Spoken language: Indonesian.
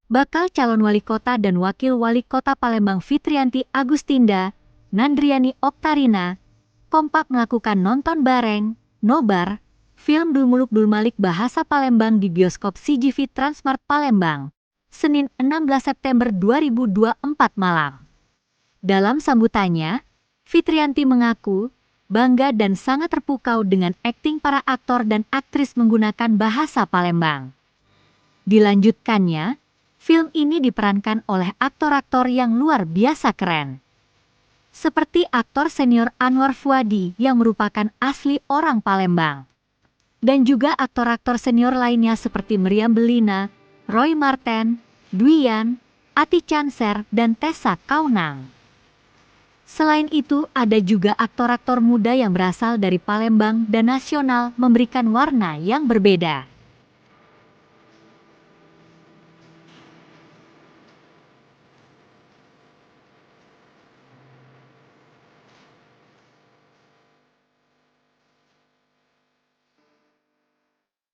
Bakal calon wali kota dan wakil wali kota Palembang Fitriyanti Agustinda, Nandriani Oktarina, kompak melakukan nonton bareng, nobar, film Dul Muluk Dul Malik bahasa Palembang di bioskop CGV Transmart Palembang, Senin 16 September 2024 malam. Dalam sambutannya, Fitriyanti mengaku bangga dan sangat terpukau dengan akting para aktor dan aktris menggunakan bahasa Palembang. Dilanjutkannya, film ini diperankan oleh aktor-aktor yang luar biasa keren. Seperti aktor senior Anwar Fuadi yang merupakan asli orang Palembang. Dan juga aktor-aktor senior lainnya seperti Meriam Belina, Roy Marten, Dwian, Ati Canser, dan Tessa Kaunang. Selain itu, ada juga aktor-aktor muda yang berasal dari Palembang dan nasional memberikan warna yang berbeda.